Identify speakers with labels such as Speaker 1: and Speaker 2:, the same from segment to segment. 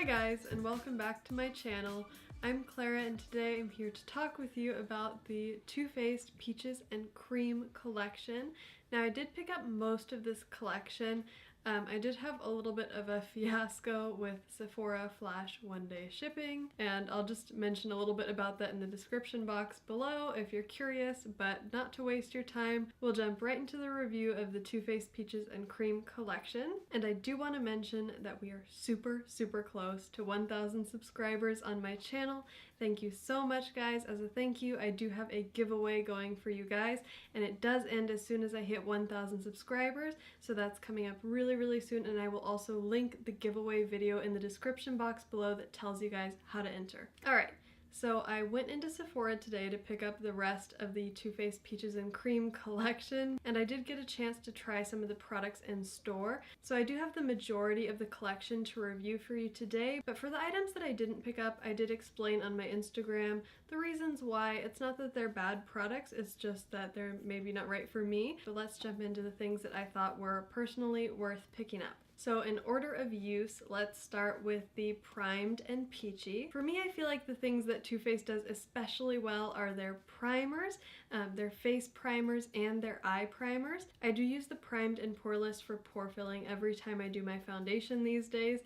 Speaker 1: Hi guys, and welcome back to my channel. I'm Clara and today I'm here to talk with you about the Too Faced Peaches and Cream collection. Now I did pick up most of this collection. I did have a little bit of a fiasco with Sephora Flash one-day shipping, and I'll just mention a little bit about that in the description box below if you're curious, but not to waste your time, we'll jump right into the review of the Too Faced Peaches and Cream collection. And I do want to mention that we are super close to 1,000 subscribers on my channel. Thank you so much guys. As a thank you, I do have a giveaway going for you guys, and it does end as soon as I hit 1,000 subscribers, so that's coming up really soon, and I will also link the giveaway video in the description box below that tells you guys how to enter. Alright, so I went into Sephora today to pick up the rest of the Too Faced Peaches and Cream collection, and I did get a chance to try some of the products in store. So I do have the majority of the collection to review for you today, but for the items that I didn't pick up, I did explain on my Instagram the reasons why. It's not that they're bad products, it's just that they're maybe not right for me. But let's jump into the things that I thought were personally worth picking up. So in order of use, let's start with the Primed and Peachy. For me, I feel like the things that Too Faced does especially well are their primers, their face primers, and their eye primers. I do use the Primed and Poreless for pore filling every time I do my foundation these days,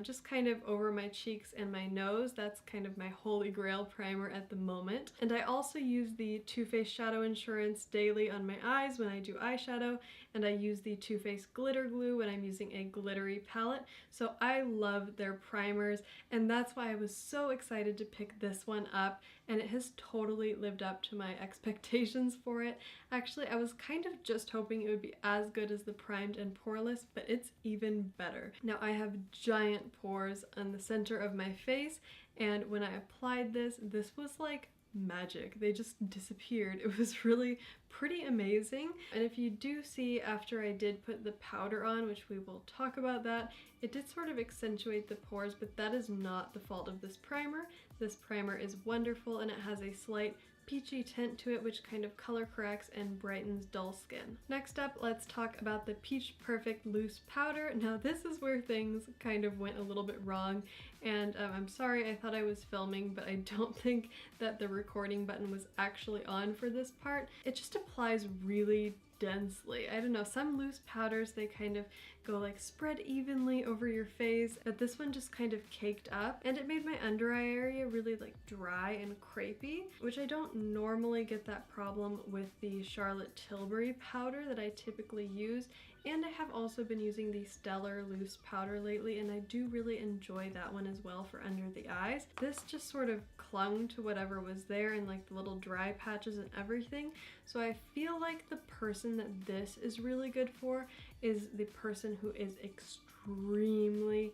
Speaker 1: just kind of over my cheeks and my nose. That's kind of my holy grail primer at the moment. And I also use the Too Faced Shadow Insurance daily on my eyes when I do eyeshadow, and I use the Too Faced Glitter Glue when I'm using a glittery palette. So I love their primers, and that's why I was so excited to pick this one up, and it has totally lived up to my expectations for it. Actually, I was kind of just hoping it would be as good as the Primed and Poreless, but it's even better. Now I have giant pores on the center of my face, and when I applied this was like magic. They just disappeared. It was really pretty amazing. And if you do see, after I did put the powder on, which we will talk about that, it did sort of accentuate the pores, but that is not the fault of this primer. This primer is wonderful, and it has a slight peachy tint to it, which kind of color corrects and brightens dull skin. Next up, let's talk about the Peach Perfect Loose Powder. Now this is where things kind of went a little bit wrong, and I'm sorry, I thought I was filming, but I don't think that the recording button was actually on for this part. It just applies really densely. I don't know, some loose powders, they kind of go like spread evenly over your face, but this one just kind of caked up, and it made my under eye area really like dry and crepey, which I don't normally get that problem with the Charlotte Tilbury powder that I typically use. And I have also been using the Stellar Loose Powder lately, and I do really enjoy that one as well for under the eyes. This just sort of clung to whatever was there and like the little dry patches and everything. So I feel like the person that this is really good for is the person who is extremely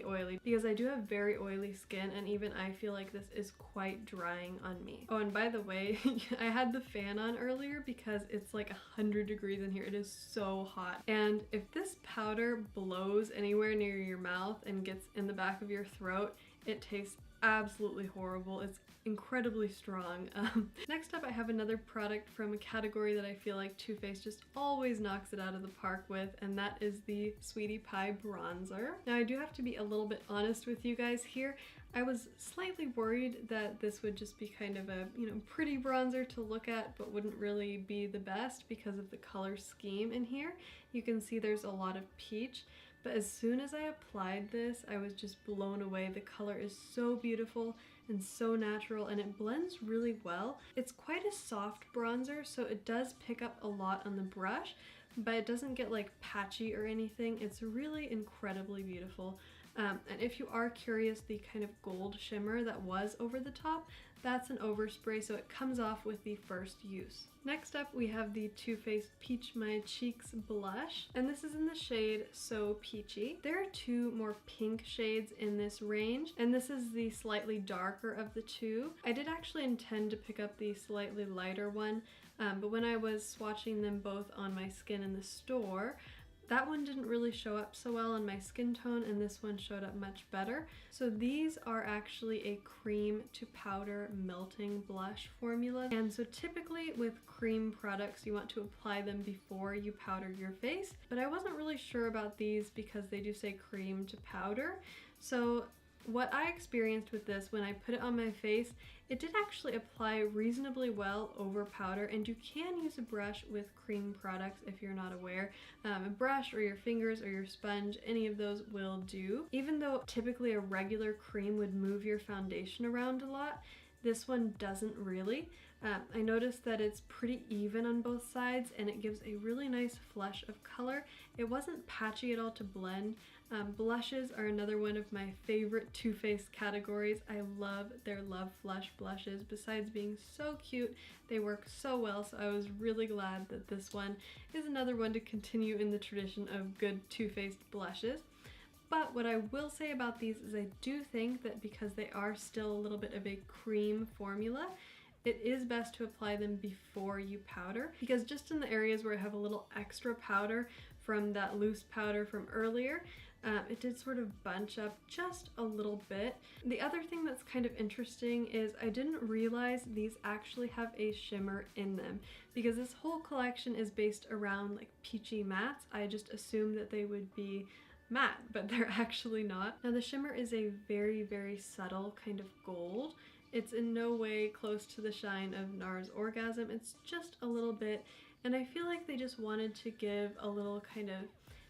Speaker 1: oily, because I do have very oily skin, and even I feel like this is quite drying on me. Oh, and by the way, I had the fan on earlier because it's like 100 degrees in here. It is so hot, and if this powder blows anywhere near your mouth and gets in the back of your throat, it tastes absolutely horrible. It's incredibly strong. Next up, I have another product from a category that I feel like Too Faced just always knocks it out of the park with, and that is the Sweetie Pie bronzer. Now I do have to be a little bit honest with you guys here. I was slightly worried that this would just be kind of a, pretty bronzer to look at, but wouldn't really be the best because of the color scheme in here. You can see there's a lot of peach, but as soon as I applied this, I was just blown away. The color is so beautiful and so natural, and it blends really well. It's quite a soft bronzer, so it does pick up a lot on the brush, but it doesn't get like patchy or anything. It's really incredibly beautiful. And if you are curious, the kind of gold shimmer that was over the top, that's an overspray, so it comes off with the first use. Next up, we have the Too Faced Peach My Cheeks blush, and this is in the shade So Peachy. There are two more pink shades in this range, and this is the slightly darker of the two. I did actually intend to pick up the slightly lighter one, but when I was swatching them both on my skin in the store, that one didn't really show up so well on my skin tone, and this one showed up much better. So these are actually a cream to powder melting blush formula. And so typically with cream products, you want to apply them before you powder your face, but I wasn't really sure about these because they do say cream to powder. So what I experienced with this when I put it on my face, it did actually apply reasonably well over powder, and you can use a brush with cream products if you're not aware. A brush or your fingers or your sponge, any of those will do. Even though typically a regular cream would move your foundation around a lot, this one doesn't really. I noticed that it's pretty even on both sides and it gives a really nice flush of color. It wasn't patchy at all to blend. Blushes are another one of my favorite Too Faced categories. I love their Love Flush blushes. Besides being so cute, they work so well, so I was really glad that this one is another one to continue in the tradition of good Too Faced blushes. But what I will say about these is I do think that because they are still a little bit of a cream formula, it is best to apply them before you powder, because just in the areas where I have a little extra powder from that loose powder from earlier, it did sort of bunch up just a little bit. The other thing that's kind of interesting is I didn't realize these actually have a shimmer in them, because this whole collection is based around like Peachy Mattes. I just assumed that they would be matte, but they're actually not. Now the shimmer is a very, very subtle kind of gold. It's in no way close to the shine of NARS Orgasm. It's just a little bit, and I feel like they just wanted to give a little kind of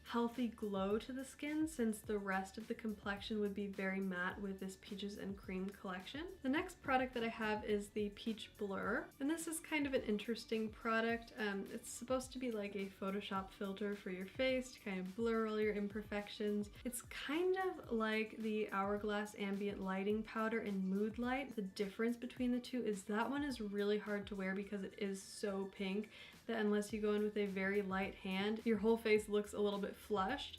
Speaker 1: healthy glow to the skin, since the rest of the complexion would be very matte with this Peaches and Cream collection. The next product that I have is the Peach Blur, and this is kind of an interesting product. It's supposed to be like a Photoshop filter for your face to kind of blur all your imperfections. It's kind of like the Hourglass Ambient Lighting Powder in Mood Light. The difference between the two is that one is really hard to wear because it is so pink that unless you go in with a very light hand, your whole face looks a little bit flushed.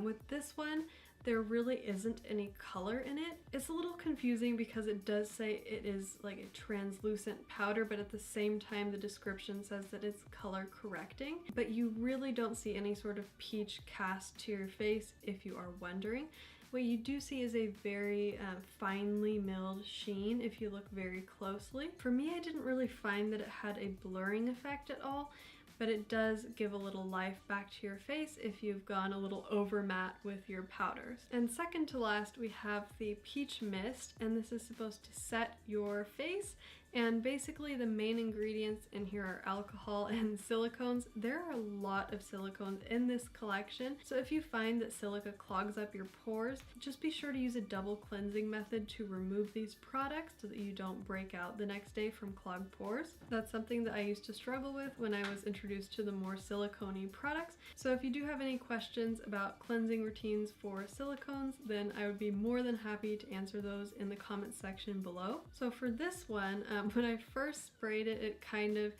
Speaker 1: With this one, there really isn't any color in it. It's a little confusing because it does say it is like a translucent powder, but at the same time the description says that it's color correcting. But you really don't see any sort of peach cast to your face if you are wondering. What you do see is a very finely milled sheen if you look very closely. For me, I didn't really find that it had a blurring effect at all, but it does give a little life back to your face if you've gone a little over matte with your powders. And second to last, we have the Peach Mist, and this is supposed to set your face. And basically the main ingredients in here are alcohol and silicones. There are a lot of silicones in this collection, so if you find that silica clogs up your pores, just be sure to use a double cleansing method to remove these products so that you don't break out the next day from clogged pores. That's something that I used to struggle with when I was introduced to the more silicone-y products. So if you do have any questions about cleansing routines for silicones, then I would be more than happy to answer those in the comments section below. So for this one, when I first sprayed it, it kind of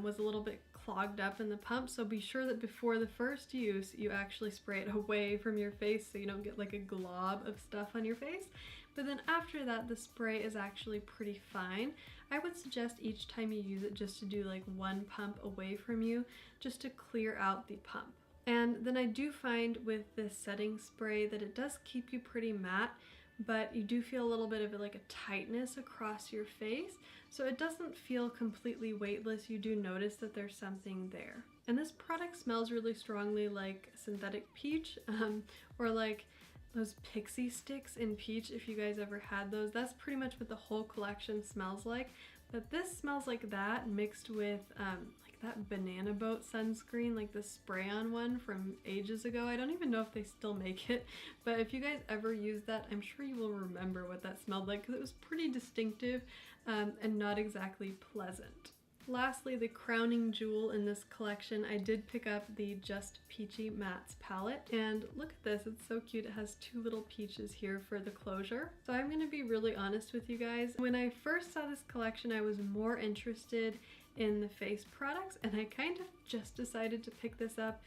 Speaker 1: was a little bit clogged up in the pump, so be sure that before the first use you actually spray it away from your face so you don't get like a glob of stuff on your face. But then after that, the spray is actually pretty fine. I would suggest each time you use it just to do like one pump away from you, just to clear out the pump. And then I do find with this setting spray that it does keep you pretty matte, but you do feel a little bit of like a tightness across your face, so it doesn't feel completely weightless. You do notice that there's something there. And this product smells really strongly like synthetic peach, or like those pixie sticks in peach, if you guys ever had those. That's pretty much what the whole collection smells like, but this smells like that mixed with like that Banana Boat sunscreen, like the spray-on one from ages ago. I don't even know if they still make it, but if you guys ever use that, I'm sure you will remember what that smelled like, because it was pretty distinctive and not exactly pleasant. Lastly, the crowning jewel in this collection, I did pick up the Just Peachy Mattes palette, and look at this, it's so cute. It has two little peaches here for the closure. So I'm gonna be really honest with you guys. When I first saw this collection, I was more interested in the face products, and I kind of just decided to pick this up.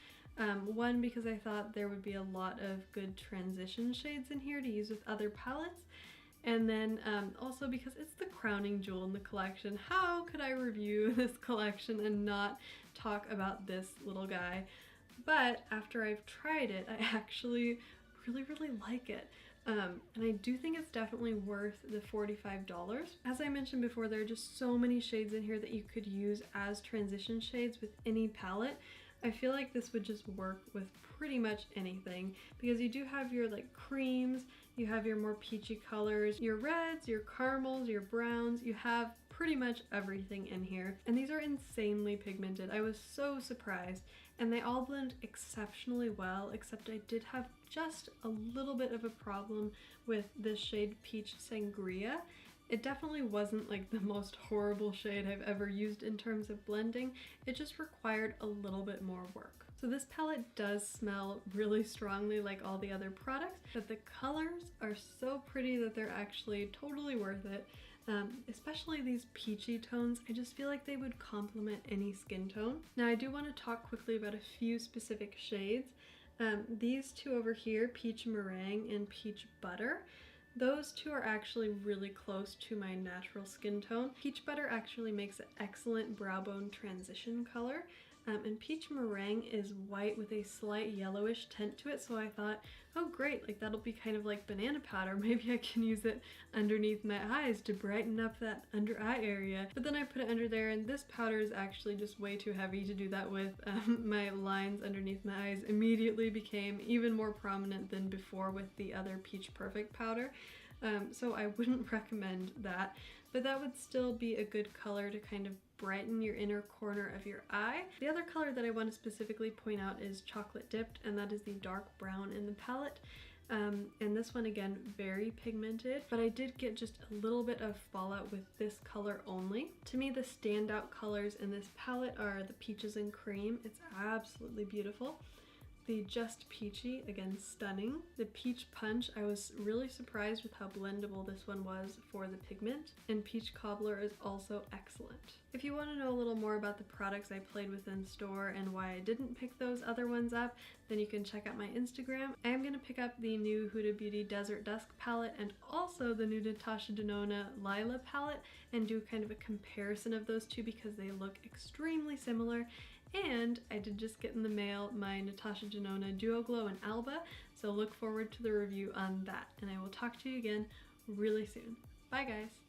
Speaker 1: One, because I thought there would be a lot of good transition shades in here to use with other palettes, and then also because it's the crowning jewel in the collection. How could I review this collection and not talk about this little guy? But after I've tried it, I actually really like it. And I do think it's definitely worth the $45. As I mentioned before, there are just so many shades in here that you could use as transition shades with any palette. I feel like this would just work with pretty much anything because you do have your like creams, you have your more peachy colors, your reds, your caramels, your browns, you have pretty much everything in here. And these are insanely pigmented. I was so surprised. And they all blend exceptionally well, except I did have just a little bit of a problem with this shade Peach Sangria. It definitely wasn't like the most horrible shade I've ever used in terms of blending. It just required a little bit more work. So this palette does smell really strongly like all the other products, but the colors are so pretty that they're actually totally worth it. Especially these peachy tones, I just feel like they would complement any skin tone. Now I do want to talk quickly about a few specific shades. These two over here, Peach Meringue and Peach Butter, those two are actually really close to my natural skin tone. Peach Butter actually makes an excellent brow bone transition color. And Peach Meringue is white with a slight yellowish tint to it, so I thought, oh great, like that'll be kind of like banana powder. Maybe I can use it underneath my eyes to brighten up that under eye area. But then I put it under there, and this powder is actually just way too heavy to do that with. My lines underneath my eyes immediately became even more prominent than before with the other Peach Perfect powder. So I wouldn't recommend that, but that would still be a good color to kind of brighten your inner corner of your eye. The other color that I want to specifically point out is Chocolate Dipped, and that is the dark brown in the palette. And this one, again, very pigmented, but I did get just a little bit of fallout with this color only. To me, the standout colors in this palette are the Peaches and Cream. It's absolutely beautiful. The Just Peachy, again, stunning. The Peach Punch, I was really surprised with how blendable this one was for the pigment. And Peach Cobbler is also excellent. If you want to know a little more about the products I played with in store and why I didn't pick those other ones up, then you can check out my Instagram. I am going to pick up the new Huda Beauty Desert Dusk palette and also the new Natasha Denona Lila palette and do kind of a comparison of those two because they look extremely similar. And I did just get in the mail my Natasha Denona Duo Glow in Alba, so look forward to the review on that. And I will talk to you again really soon. Bye guys!